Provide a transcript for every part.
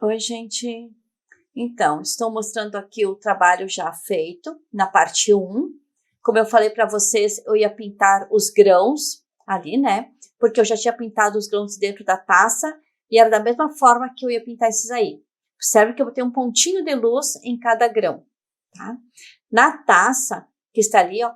Oi, gente. Então, estou mostrando aqui o trabalho já feito na parte 1. Como eu falei para vocês, eu ia pintar os grãos ali, né? Porque eu já tinha pintado os grãos dentro da taça e era da mesma forma que eu ia pintar esses aí. Observe que eu botei um pontinho de luz em cada grão, tá? Na taça, que está ali, ó,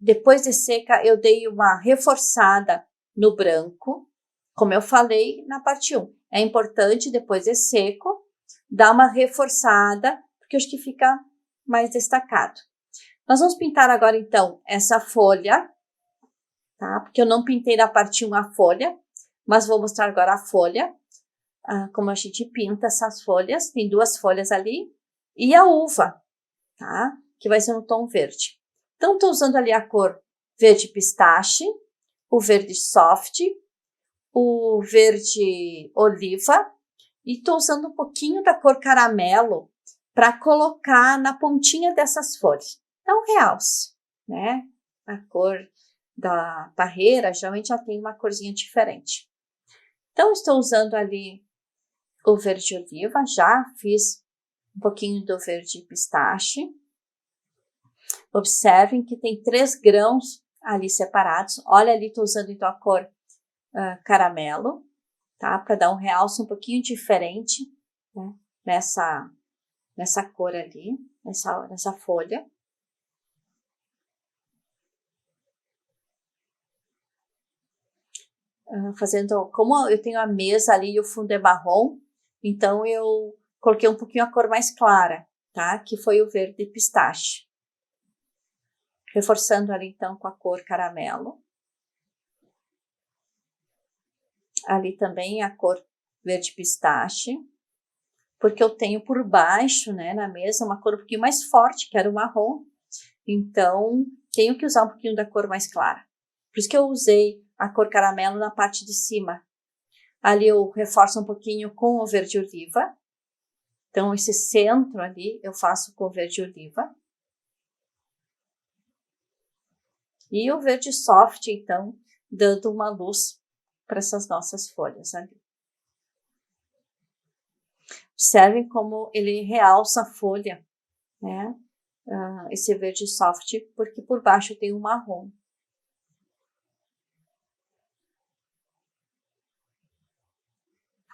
depois de seca, eu dei uma reforçada no branco, como eu falei na parte 1. É importante, depois de seco, dar uma reforçada, porque eu acho que fica mais destacado. Nós vamos pintar agora, então, essa folha, tá? Porque eu não pintei na parte 1 a folha, mas vou mostrar agora a folha, como a gente pinta essas folhas. Tem 2 folhas ali, e a uva, tá? Que vai ser no tom verde. Então, estou usando ali a cor verde pistache, o verde soft, o verde oliva, e estou usando um pouquinho da cor caramelo para colocar na pontinha dessas folhas. Então, realce, né? A cor da parreira geralmente já tem uma corzinha diferente. Então, estou usando ali o verde oliva, já fiz um pouquinho do verde pistache. Observem que tem 3 grãos ali separados. Olha ali, estou usando então a cor caramelo, tá? Para dar um realce um pouquinho diferente, né? Nessa cor ali, nessa folha. Fazendo, como eu tenho a mesa ali e o fundo é marrom, então eu coloquei um pouquinho a cor mais clara, tá? Que foi o verde pistache. Reforçando ali então com a cor caramelo. Ali também a cor verde pistache, porque eu tenho por baixo, né, na mesa, uma cor um pouquinho mais forte, que era o marrom, então tenho que usar um pouquinho da cor mais clara. Por isso que eu usei a cor caramelo na parte de cima. Ali eu reforço um pouquinho com o verde oliva, então esse centro ali eu faço com o verde oliva. E o verde soft, então, dando uma luz para essas nossas folhas ali. Observem como ele realça a folha, né? Esse verde soft, porque por baixo tem um marrom.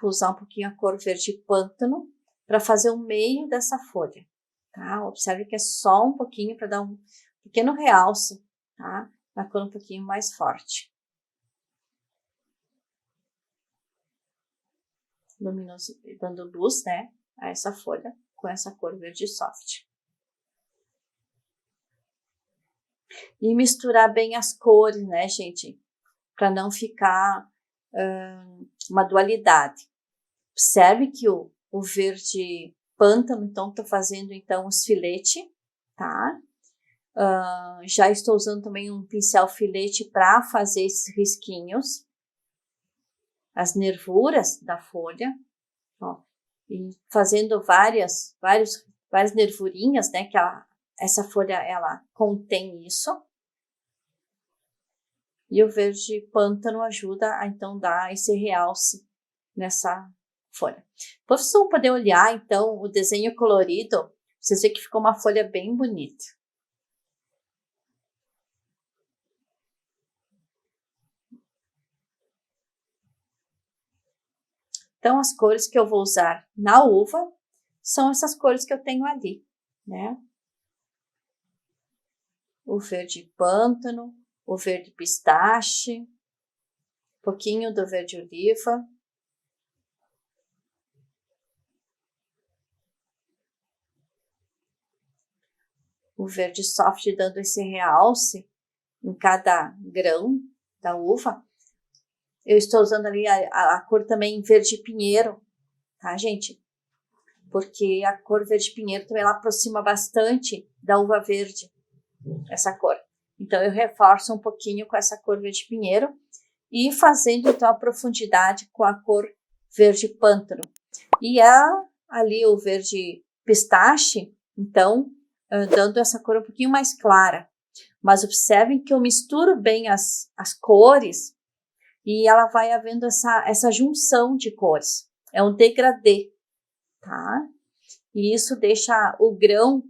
Vou usar um pouquinho a cor verde pântano para fazer o meio dessa folha, tá? Observe que é só um pouquinho para dar um pequeno realce, tá? Na cor um pouquinho mais forte. Luminoso, dando luz, né, a essa folha com essa cor verde soft. E misturar bem as cores, né, gente? Para não ficar uma dualidade. Observe que o verde pântano, então, estou fazendo, então, os filetes, tá? Já estou usando também um pincel filete para fazer esses risquinhos. As nervuras da folha, ó, e fazendo várias nervurinhas, né, que essa folha, ela contém isso. E o verde pântano ajuda a, então, dar esse realce nessa folha. Vocês vão poder olhar, então, o desenho colorido, vocês veem que ficou uma folha bem bonita. Então, as cores que eu vou usar na uva são essas cores que eu tenho ali, né? O verde pântano, o verde pistache, um pouquinho do verde oliva. O verde soft dando esse realce em cada grão da uva. Eu estou usando ali a cor também verde pinheiro, tá, gente? Porque a cor verde pinheiro também ela aproxima bastante da uva verde, essa cor. Então, eu reforço um pouquinho com essa cor verde pinheiro e fazendo, então, a profundidade com a cor verde pântano. E ali o verde pistache, então, dando essa cor um pouquinho mais clara. Mas observem que eu misturo bem as cores e ela vai havendo essa junção de cores. É um degradê, tá? E isso deixa o grão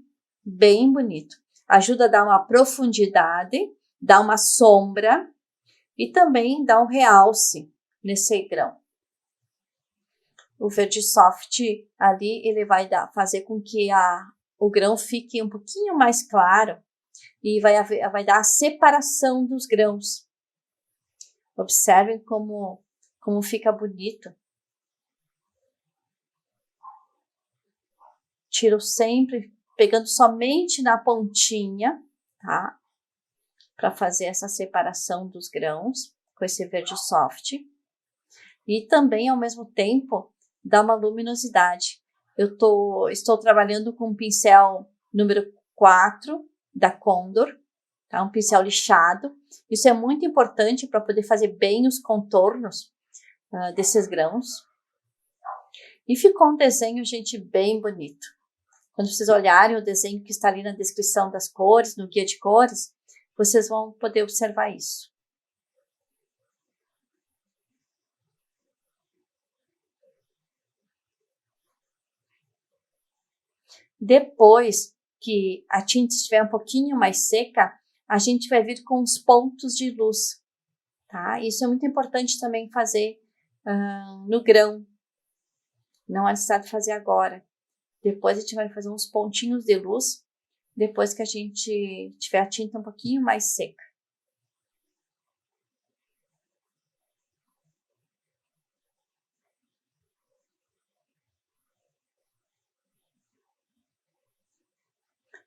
bem bonito. Ajuda a dar uma profundidade, dá uma sombra e também dá um realce nesse grão. O verde soft ali, ele vai fazer com que o grão fique um pouquinho mais claro e vai dar a separação dos grãos. Observem como fica bonito. Tiro sempre pegando somente na pontinha, tá? Para fazer essa separação dos grãos com esse verde soft. E também, ao mesmo tempo, dá uma luminosidade. Eu estou trabalhando com um pincel número 4 da Condor, tá? Um pincel lixado. Isso é muito importante para poder fazer bem os contornos desses grãos. E ficou um desenho, gente, bem bonito. Quando vocês olharem o desenho que está ali na descrição das cores, no guia de cores, vocês vão poder observar isso. Depois que a tinta estiver um pouquinho mais seca, a gente vai vir com os pontos de luz, tá? Isso é muito importante também fazer no grão. Não é necessário fazer agora. Depois a gente vai fazer uns pontinhos de luz, depois que a gente tiver a tinta um pouquinho mais seca.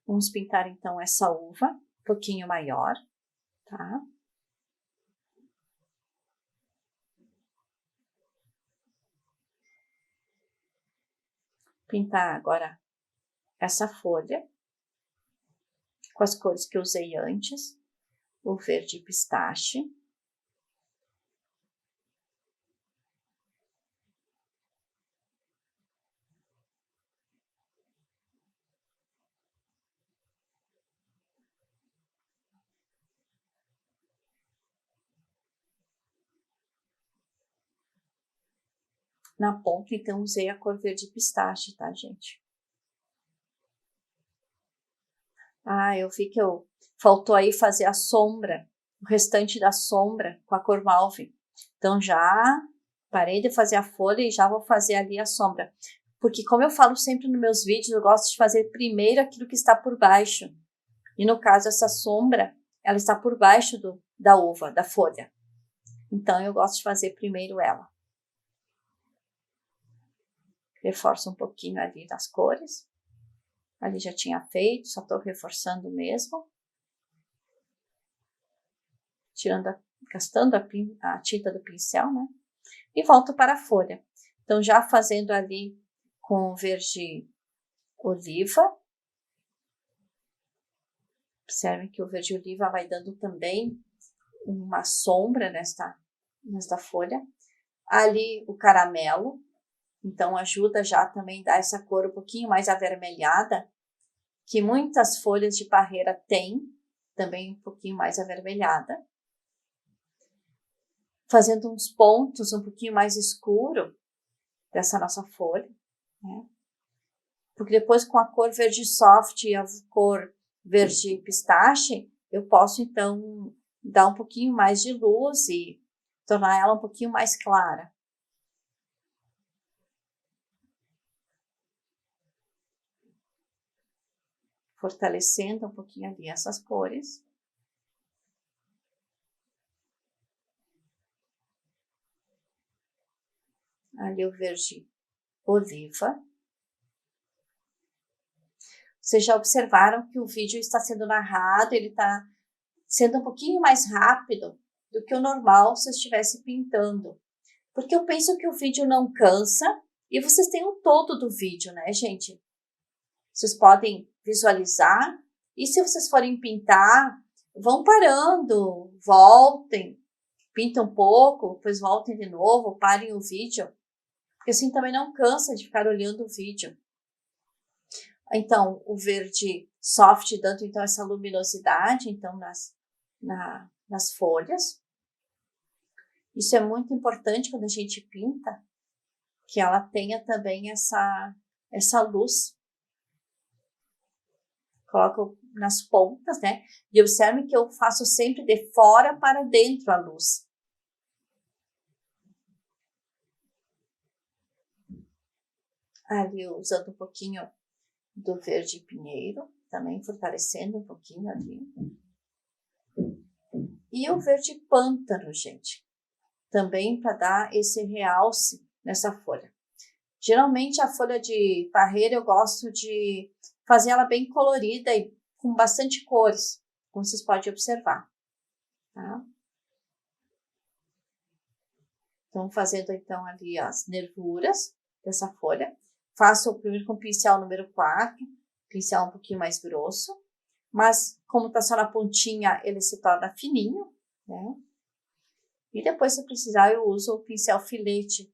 Vamos pintar então essa uva um pouquinho maior, tá? Pintar agora essa folha com as cores que eu usei antes, o verde pistache. Na ponta, então, usei a cor verde pistache, tá, gente? Eu vi que faltou aí fazer a sombra, o restante da sombra com a cor mauve. Então, já parei de fazer a folha e já vou fazer ali a sombra. Porque, como eu falo sempre nos meus vídeos, eu gosto de fazer primeiro aquilo que está por baixo. E, no caso, essa sombra, ela está por baixo da uva, da folha. Então, eu gosto de fazer primeiro ela. Reforço um pouquinho ali das cores. Ali já tinha feito, só estou reforçando mesmo. Gastando a tinta do pincel, né? E volto para a folha. Então, já fazendo ali com o verde oliva. Observem que o verde oliva vai dando também uma sombra nesta folha. Ali o caramelo. Então, ajuda já também a dar essa cor um pouquinho mais avermelhada, que muitas folhas de parreira têm, também um pouquinho mais avermelhada. Fazendo uns pontos um pouquinho mais escuro dessa nossa folha, né? Porque depois com a cor verde soft e a cor verde pistache, eu posso então dar um pouquinho mais de luz e tornar ela um pouquinho mais clara. Fortalecendo um pouquinho ali essas cores. Ali o verde oliva. Vocês já observaram que o vídeo está sendo narrado, ele está sendo um pouquinho mais rápido do que o normal se eu estivesse pintando. Porque eu penso que o vídeo não cansa e vocês têm o todo do vídeo, né, gente? Vocês podem visualizar e se vocês forem pintar, vão parando, voltem, pintem um pouco, depois voltem de novo, parem o vídeo, porque assim também não cansa de ficar olhando o vídeo. Então, o verde soft dando então essa luminosidade então nas folhas. Isso é muito importante quando a gente pinta, que ela tenha também essa essa luz. Coloco nas pontas, né? E observe que eu faço sempre de fora para dentro a luz. Ali usando um pouquinho do verde pinheiro, também fortalecendo um pouquinho ali. E o verde pântano, gente, também para dar esse realce nessa folha. Geralmente a folha de parreira eu gosto de fazer ela bem colorida e com bastante cores, como vocês podem observar, tá? Então, fazendo então ali as nervuras dessa folha. Faço primeiro com o pincel número 4, pincel um pouquinho mais grosso, mas como tá só na pontinha, ele se torna fininho, né? E depois, se precisar, eu uso o pincel filete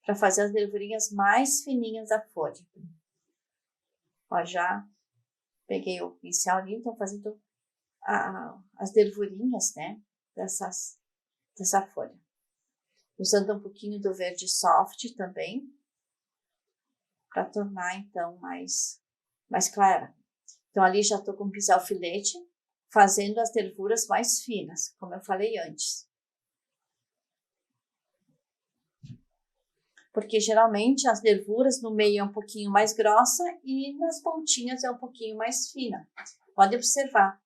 para fazer as nervurinhas mais fininhas da folha. Ó, já peguei o pincel ali, então fazendo as nervurinhas, né, dessa folha. Usando um pouquinho do verde soft também, para tornar, então, mais clara. Então, ali já estou com o pincel filete, fazendo as nervuras mais finas, como eu falei antes. Porque, geralmente, as nervuras no meio é um pouquinho mais grossa e nas pontinhas é um pouquinho mais fina. Pode observar.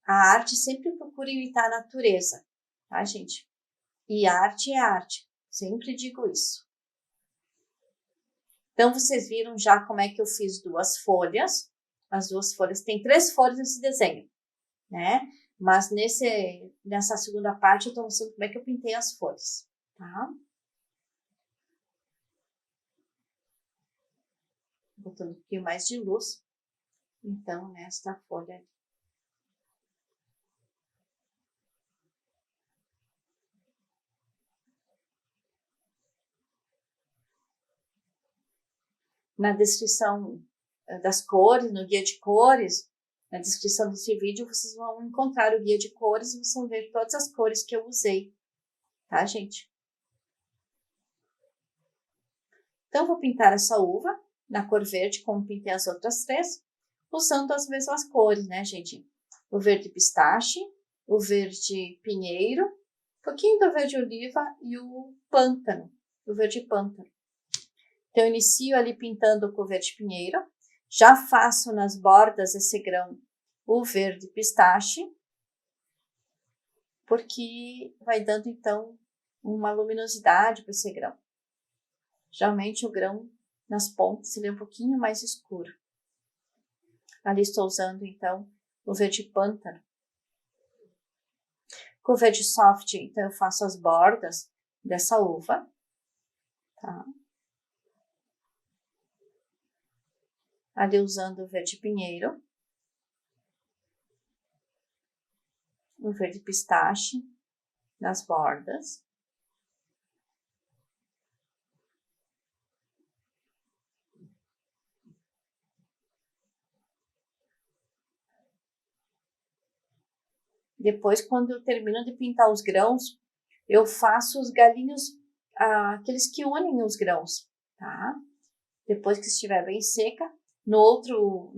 A arte sempre procura imitar a natureza, tá, gente? E arte é arte. Sempre digo isso. Então, vocês viram já como é que eu fiz duas folhas. As duas folhas, tem 3 folhas nesse desenho, né? Mas nessa segunda parte eu tô mostrando como é que eu pintei as folhas, tá? Botando um pouquinho mais de luz, então, nesta folha. Na descrição das cores, no guia de cores, na descrição desse vídeo, vocês vão encontrar o guia de cores e vocês vão ver todas as cores que eu usei, tá, gente? Então, vou pintar essa uva na cor verde, como pintei as outras 3, usando as mesmas cores, né, gente? O verde pistache, o verde pinheiro, um pouquinho do verde oliva e o pântano, o verde pântano. Então, eu inicio ali pintando com o verde pinheiro, já faço nas bordas desse grão o verde pistache, porque vai dando, então, uma luminosidade para esse grão. Geralmente, o grão nas pontas ele é um pouquinho mais escuro. Ali estou usando, então, o verde pântano. Com o verde soft, então, eu faço as bordas dessa uva, tá? Ali usando o verde pinheiro, o verde pistache nas bordas. Depois, quando eu termino de pintar os grãos, eu faço os galinhos, aqueles que unem os grãos, tá? Depois que estiver bem seca, no outro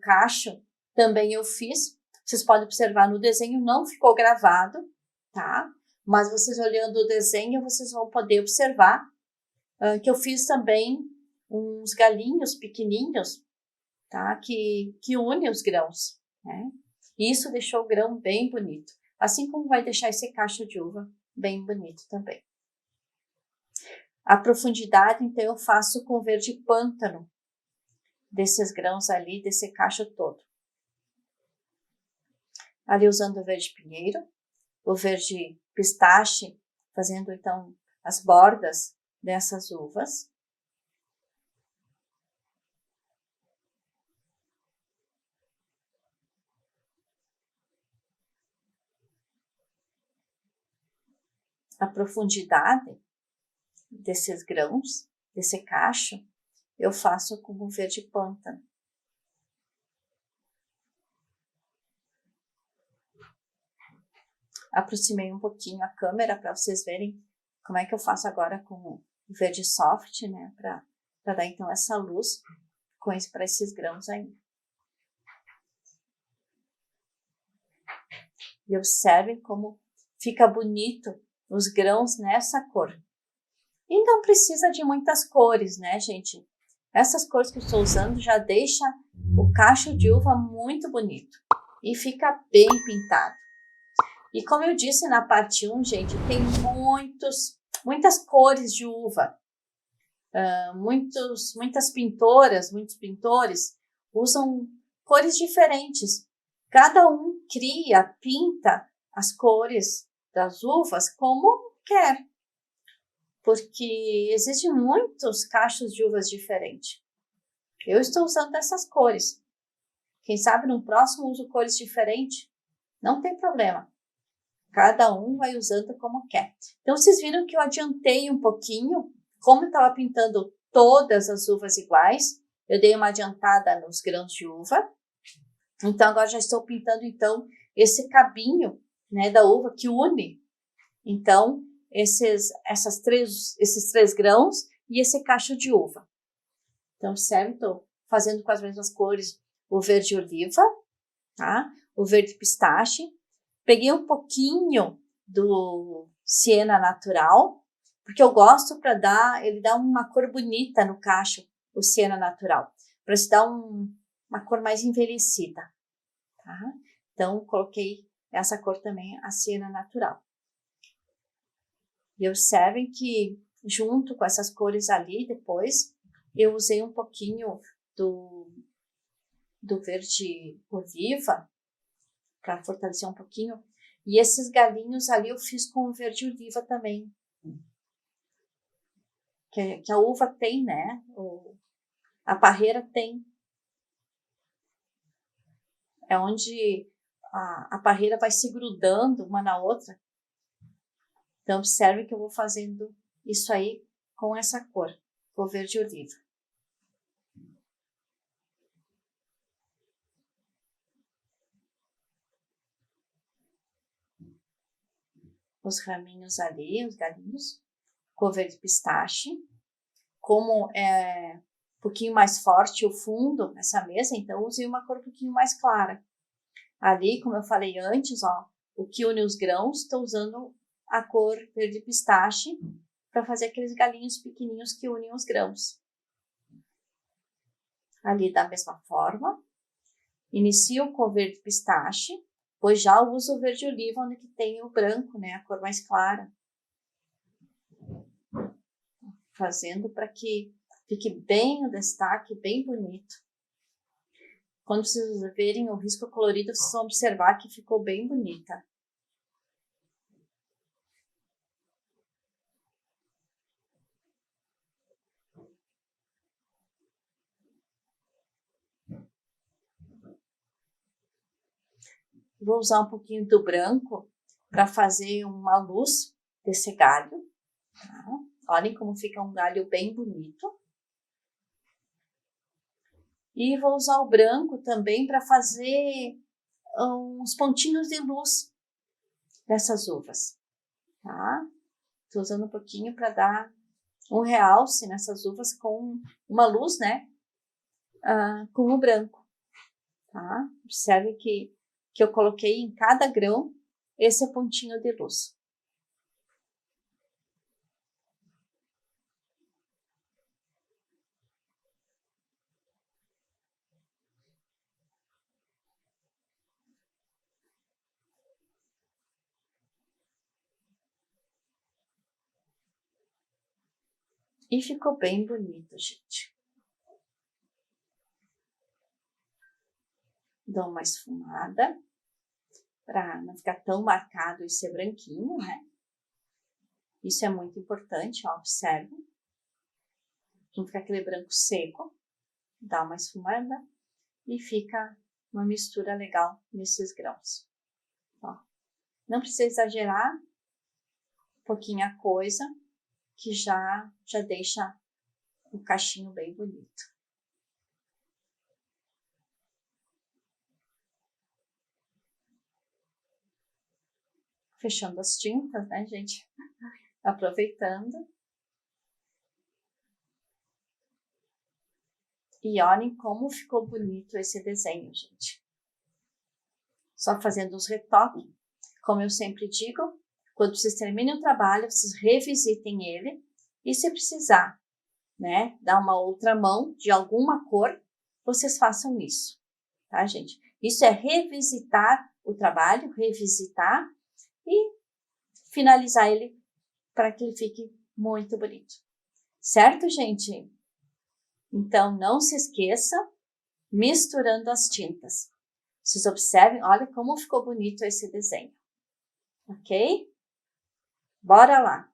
cacho também eu fiz. Vocês podem observar no desenho, não ficou gravado, tá? Mas vocês olhando o desenho, vocês vão poder observar que eu fiz também uns galinhos pequenininhos, tá? Que unem os grãos, né? Isso deixou o grão bem bonito. Assim como vai deixar esse cacho de uva bem bonito também. A profundidade, então, eu faço com verde pântano desses grãos ali, desse cacho todo. Ali usando o verde pinheiro, o verde pistache, fazendo, então, as bordas dessas uvas. A profundidade desses grãos, desse cacho, eu faço com o verde pântano. Aproximei um pouquinho a câmera para vocês verem como é que eu faço agora com o verde soft, né, para para dar então essa luz para esses grãos ainda. E observem como fica bonito os grãos nessa cor. E não precisa de muitas cores, né, gente? Essas cores que eu estou usando já deixa o cacho de uva muito bonito e fica bem pintado. E como eu disse na parte 1, gente, tem muitas cores de uva. Muitas pintoras, muitos pintores usam cores diferentes. Cada um cria, pinta as cores das uvas como quer, porque existem muitos cachos de uvas diferentes. Eu estou usando essas cores. Quem sabe no próximo uso cores diferentes? Não tem problema. Cada um vai usando como quer. Então, vocês viram que eu adiantei um pouquinho. Como eu estava pintando todas as uvas iguais, eu dei uma adiantada nos grãos de uva. Então, agora já estou pintando, então, esse cabinho, né, da uva que une, então, esses três grãos e esse cacho de uva. Então, observe, estou fazendo com as mesmas cores o verde oliva, tá? O verde pistache. Peguei um pouquinho do siena natural, porque eu gosto ele dá uma cor bonita no cacho, o siena natural, para se dar uma cor mais envelhecida, tá? Então, coloquei essa cor também, a siena natural. E observem que junto com essas cores ali, depois, eu usei um pouquinho do verde oliva, para fortalecer um pouquinho. E esses galinhos ali eu fiz com o verde oliva também. Que a uva tem, né? A parreira tem. É onde a parreira vai se grudando uma na outra. Então, observe que eu vou fazendo isso aí com essa cor, com o verde oliva. Os raminhos ali, os galinhos, com o verde pistache. Como é um pouquinho mais forte o fundo nessa mesa, então eu usei uma cor um pouquinho mais clara. Ali, como eu falei antes, ó, o que une os grãos, estou usando a cor verde pistache para fazer aqueles galinhos pequenininhos que unem os grãos. Ali da mesma forma, inicio com o verde pistache, pois já uso o verde oliva, onde que tem o branco, né, a cor mais clara. Fazendo para que fique bem o destaque, bem bonito. Quando vocês verem o risco colorido, vocês vão observar que ficou bem bonita. Vou usar um pouquinho do branco para fazer uma luz desse galho. Tá? Olhem como fica um galho bem bonito. E vou usar o branco também para fazer uns pontinhos de luz nessas uvas. Tá? Estou usando um pouquinho para dar um realce nessas uvas com uma luz, né? Com o branco. Tá? Observe que eu coloquei em cada grão esse pontinho de luz. E ficou bem bonito, gente. Dou uma esfumada para não ficar tão marcado e ser branquinho, né? Isso é muito importante, ó, observe. Não fica aquele branco seco. Dá uma esfumada e fica uma mistura legal nesses grãos. Ó. Não precisa exagerar, pouquinha coisa, que já deixa o cachinho bem bonito. Fechando as tintas, né, gente? Aproveitando. E olhem como ficou bonito esse desenho, gente. Só fazendo os retoques. Como eu sempre digo, quando vocês terminem o trabalho, vocês revisitem ele. E se precisar, né, dar uma outra mão de alguma cor, vocês façam isso, tá, gente? Isso é revisitar o trabalho, revisitar e finalizar ele para que ele fique muito bonito. Certo, gente? Então, não se esqueça, misturando as tintas. Vocês observem, olha como ficou bonito esse desenho. Ok? Bora lá!